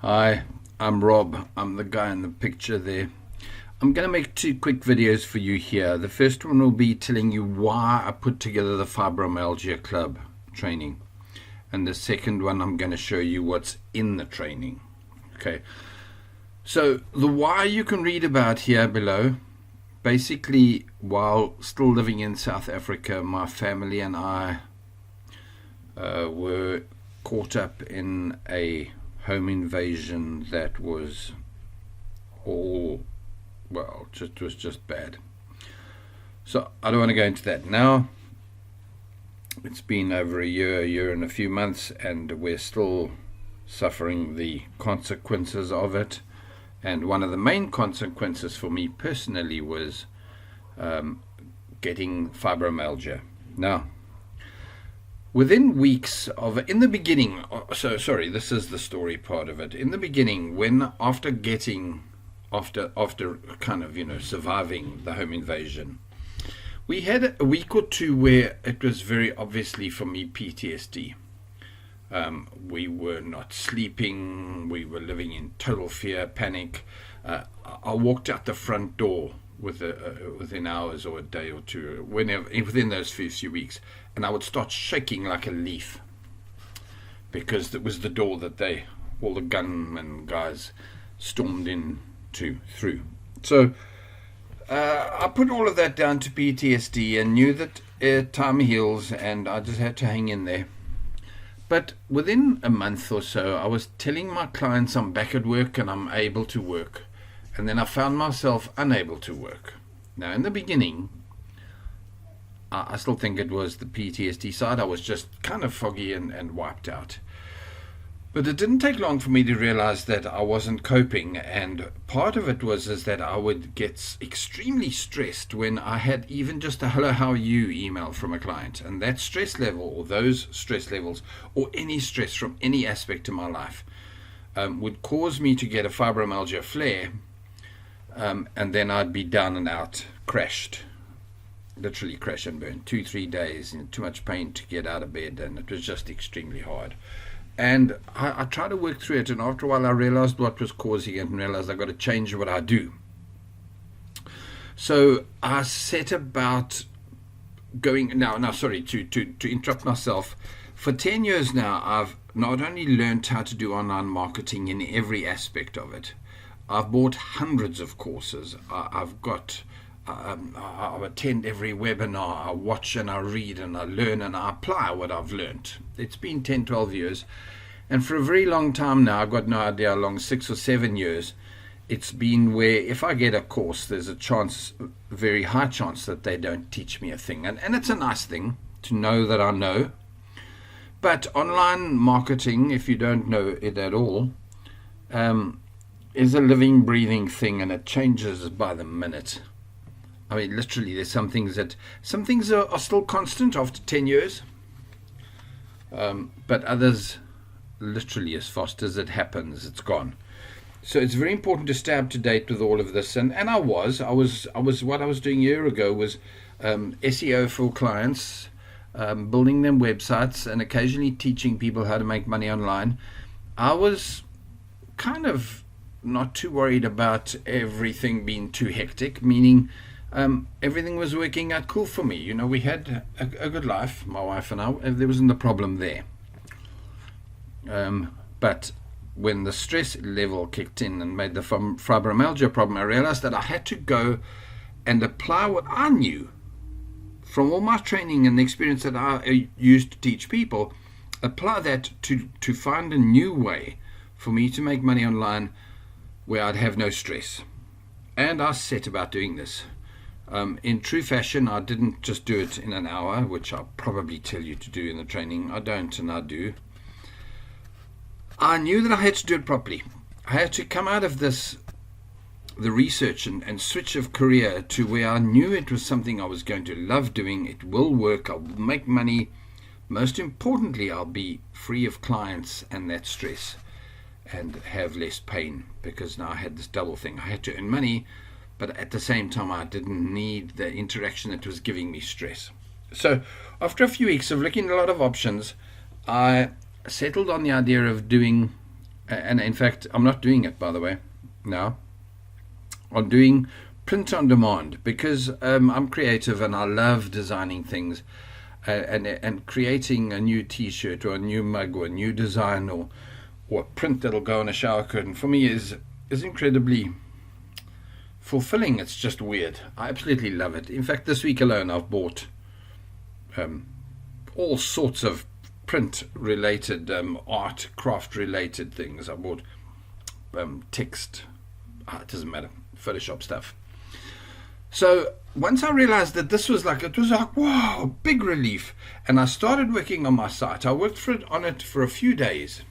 Hi, I'm Rob. I'm the guy in the picture there. I'm going to make two quick videos for you here. The first one will be telling you why I put together the Fibromyalgia Club training. And the second one, I'm going to show you what's in the training. Okay. So the why you can read about here below. Basically, while still living in South Africa, my family and I were caught up in a home invasion that was just bad. So I don't want to go into that now. It's been over a year and a few months, and we're still suffering the consequences of it. And one of the main consequences for me personally was getting fibromyalgia. Now, within weeks of, in the beginning, this is the story part of it. In the beginning, after kind of, surviving the home invasion, we had a week or two where it was very obviously for me PTSD. We were not sleeping. We were living in total fear, panic. I walked out the front door within hours or a day or two, within those few weeks, and I would start shaking like a leaf because it was the door that all the gunmen guys stormed through. So I put all of that down to PTSD and knew that time heals, and I just had to hang in there. But within a month or so, I was telling my clients I'm back at work and I'm able to work. And then I found myself unable to work. Now, in the beginning, I still think it was the PTSD side. I was just kind of foggy and wiped out. But it didn't take long for me to realize that I wasn't coping. And part of it is that I would get extremely stressed when I had even just a hello, how are you email from a client. And that stress level, or those stress levels, or any stress from any aspect of my life, would cause me to get a fibromyalgia flare. And then I'd be down and out, crashed, literally crash and burn, 2-3 days, too much pain to get out of bed, and it was just extremely hard. And I tried to work through it, and after a while I realized what was causing it and realized I've got to change what I do. So I set about going, to interrupt myself. For 10 years now, I've not only learned how to do online marketing in every aspect of it, I've bought hundreds of courses. I attend every webinar. I watch and I read and I learn and I apply what I've learned. It's been 10-12 years, and for a very long time now, I've got no idea how long, 6 or 7 years, it's been where if I get a course, there's a very high chance that they don't teach me a thing. And it's a nice thing to know that I know. But online marketing, if you don't know it at all, is a living, breathing thing, and it changes by the minute. I mean, literally, there's some things are still constant after 10 years, but others, literally, as fast as it happens, it's gone. So it's very important to stay up to date with all of this, and I was what I was doing a year ago was SEO for clients, building them websites, and occasionally teaching people how to make money online. I was kind of not too worried about everything being too hectic, meaning everything was working out cool for me. We had a good life, my wife and I. There wasn't a problem there. But when the stress level kicked in and made the fibromyalgia problem, I realized that I had to go and apply what I knew from all my training and the experience that I used to teach people, apply that to find a new way for me to make money online where I'd have no stress. And I set about doing this. In true fashion, I didn't just do it in an hour, which I'll probably tell you to do in the training. I don't, and I do. I knew that I had to do it properly. I had to come out of the research and switch of career to where I knew it was something I was going to love doing. It will work. I'll make money. Most importantly, I'll be free of clients and that stress and have less pain, because now I had this double thing. I had to earn money, but at the same time I didn't need the interaction that was giving me stress. So after a few weeks of looking at a lot of options, I settled on the idea of doing and in fact, I'm not doing it, by the way, now. I'm doing print on demand because I'm creative and I love designing things, and creating a new T-shirt or a new mug or a new design or a print that'll go on a shower curtain for me is incredibly fulfilling. It's just weird. I absolutely love it. In fact, this week alone, I've bought all sorts of print-related, art, craft-related things. I bought text. It doesn't matter. Photoshop stuff. So once I realized that this was like, it was like, wow, big relief. And I started working on my site. I worked on it for a few days.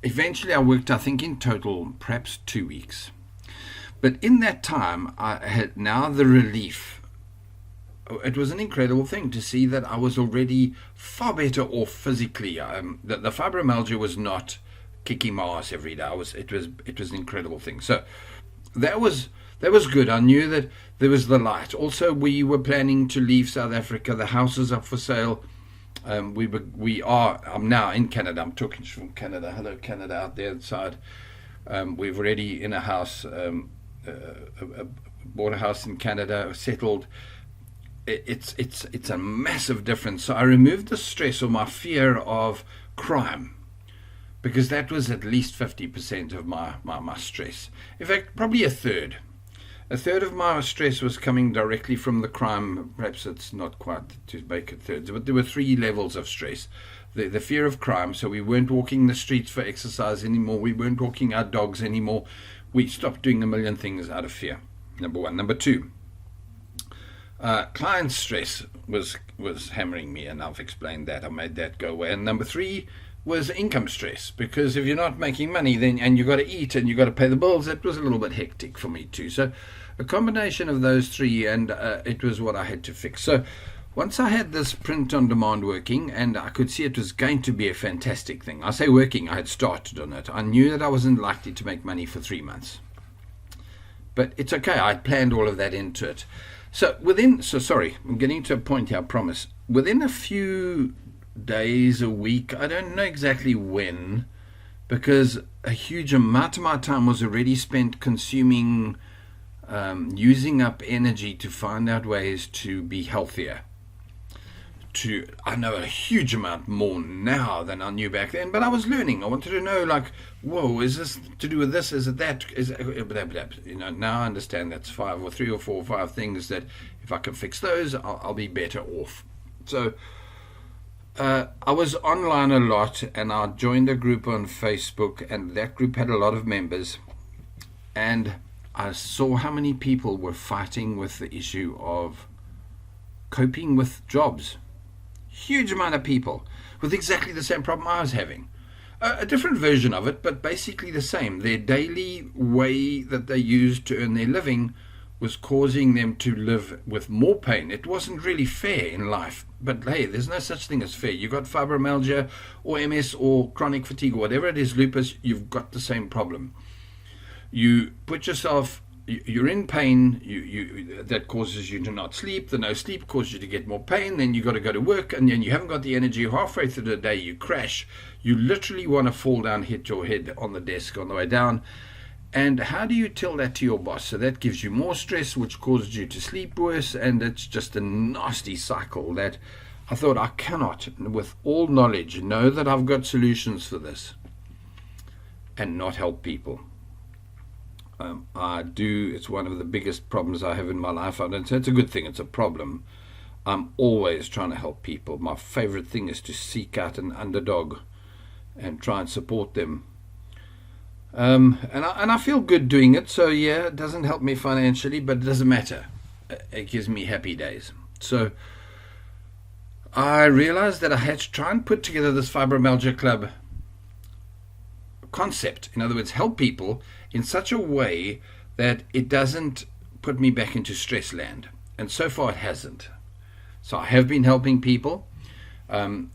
Eventually I worked, I think in total, perhaps 2 weeks. But in that time, I had now the relief. It was an incredible thing to see that I was already far better off physically. The fibromyalgia was not kicking my ass every day. It was an incredible thing. So that was good. I knew that there was the light. Also, we were planning to leave South Africa. The house is up for sale. I'm now in Canada. I'm talking from Canada. Hello, Canada, out there outside. We've already in a house, bought a house in Canada, settled. It's a massive difference. So I removed the stress or my fear of crime, because that was at least 50% of my stress. In fact, probably a third. A third of my stress was coming directly from the crime. Perhaps it's not quite to make it thirds, but there were 3 levels of stress. The fear of crime, so we weren't walking the streets for exercise anymore. We weren't walking our dogs anymore. We stopped doing a million things out of fear, number 1. Number 2, client stress was hammering me, and I've explained that. I made that go away. And number 3 was income stress, because if you're not making money, then and you got to eat and you got to pay the bills, that was a little bit hectic for me too. So a combination of those 3, and it was what I had to fix. So once I had this print on demand working, and I could see it was going to be a fantastic thing. I say working, I had started on it. I knew that I wasn't likely to make money for 3 months, but it's okay. I planned all of that into it. So sorry, I'm getting to a point here, I promise. Within a few days, a week, I don't know exactly when, because a huge amount of my time was already spent consuming, using up energy to find out ways to be healthier. I know a huge amount more now than I knew back then, but I was learning. I wanted to know, like, whoa, is this to do with this? Is it that? Blah, blah, blah. Now I understand that's 5 or 3 or 4 or 5 things that if I can fix those, I'll be better off. So I was online a lot, and I joined a group on Facebook, and that group had a lot of members, and I saw how many people were fighting with the issue of coping with jobs. Huge amount of people with exactly the same problem I was having. A different version of it, but basically the same. Their daily way that they used to earn their living was causing them to live with more pain. It wasn't really fair in life, but hey, there's no such thing as fair. You got fibromyalgia or MS or chronic fatigue or whatever it is, lupus, you've got the same problem. You put yourself, you're in pain, that causes you to not sleep. The no sleep causes you to get more pain. Then you got to go to work, and then you haven't got the energy. Halfway through the day, you crash. You literally want to fall down, hit your head on the desk on the way down. And how do you tell that to your boss? So that gives you more stress, which causes you to sleep worse, and it's just a nasty cycle that I thought I cannot, with all knowledge, know that I've got solutions for this and not help people. I do. It's one of the biggest problems I have in my life. I don't say it's a good thing. It's a problem. I'm always trying to help people. My favorite thing is to seek out an underdog and try and support them. And I feel good doing it. So yeah, it doesn't help me financially, but it doesn't matter. It gives me happy days. So I realized that I had to try and put together this Fibromyalgia Club concept. In other words, help people in such a way that it doesn't put me back into stress land. And so far it hasn't. So I have been helping people. And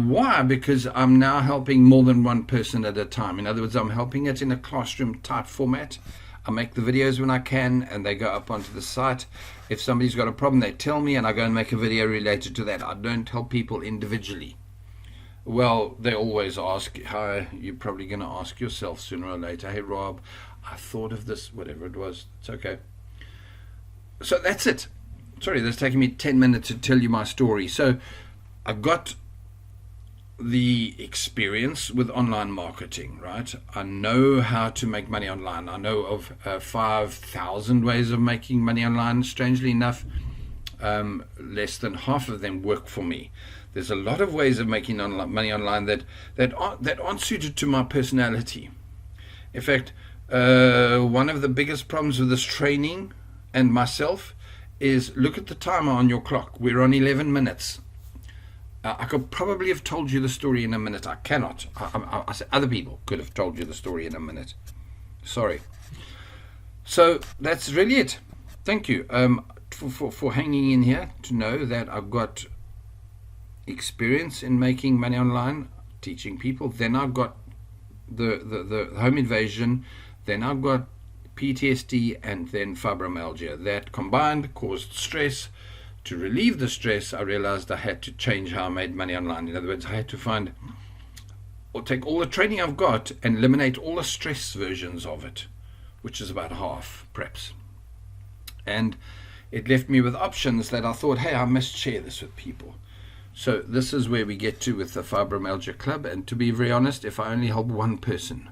why? Because I'm now helping more than one person at a time. In other words, I'm helping it in a classroom type format. I make the videos when I can, and they go up onto the site. If somebody's got a problem, they tell me, and I go and make a video related to that. I don't help people individually. Well, they always ask, hi, you're probably going to ask yourself sooner or later, hey, Rob, I thought of this, whatever it was. It's okay. So that's it. Sorry, that's taking me 10 minutes to tell you my story. So I've got the experience with online marketing, right? I know how to make money online. I know of 5,000 ways of making money online. Strangely enough, less than half of them work for me. There's a lot of ways of making money online that aren't suited to my personality. In fact, one of the biggest problems with this training and myself is look at the timer on your clock. We're on 11 minutes. I could probably have told you the story in a minute. I cannot. I said other people could have told you the story in a minute. Sorry. So that's really it. Thank you for hanging in here to know that I've got experience in making money online, teaching people. Then I've got the home invasion. Then I've got PTSD and then fibromyalgia. That combined caused stress. To relieve the stress, I realized I had to change how I made money online. In other words, I had to find or take all the training I've got and eliminate all the stress versions of it, which is about half, perhaps. And it left me with options that I thought, hey, I must share this with people. So this is where we get to with the Fibromyalgia Club. And to be very honest, if I only help one person,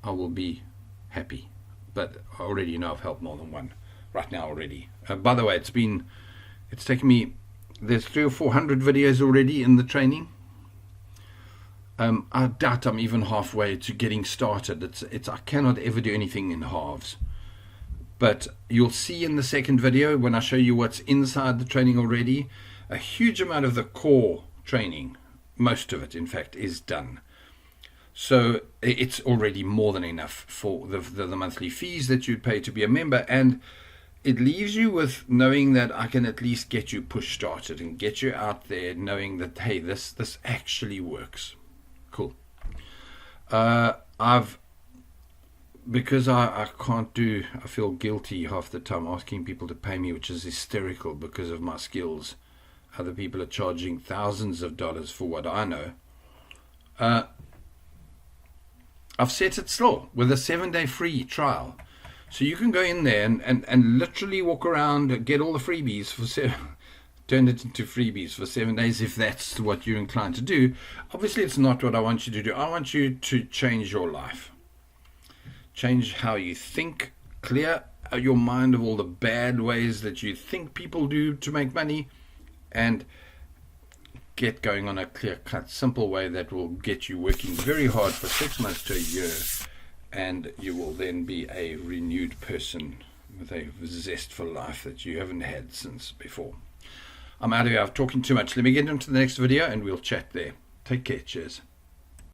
I will be happy. But I already know I've helped more than one right now already. By the way, it's taken me, there's 300 or 400 videos already in the training. I doubt I'm even halfway to getting started. I cannot ever do anything in halves. But you'll see in the second video when I show you what's inside the training already, a huge amount of the core training, most of it in fact, is done. So it's already more than enough for the monthly fees that you'd pay to be a member, and it leaves you with knowing that I can at least get you push started and get you out there knowing that, hey, this actually works. Cool. Because I can't do, I feel guilty half the time asking people to pay me, which is hysterical because of my skills. Other people are charging thousands of dollars for what I know. I've set it still with a 7-day free trial. So you can go in there and literally walk around, get all the freebies turn it into freebies for 7 days if that's what you're inclined to do. Obviously, it's not what I want you to do. I want you to change your life. Change how you think, clear your mind of all the bad ways that you think people do to make money, and get going on a clear-cut, simple way that will get you working very hard for 6 months to a year. And you will then be a renewed person with a zest for life that you haven't had since before. I'm out of here. I'm talking too much. Let me get into the next video and we'll chat there. Take care. Cheers.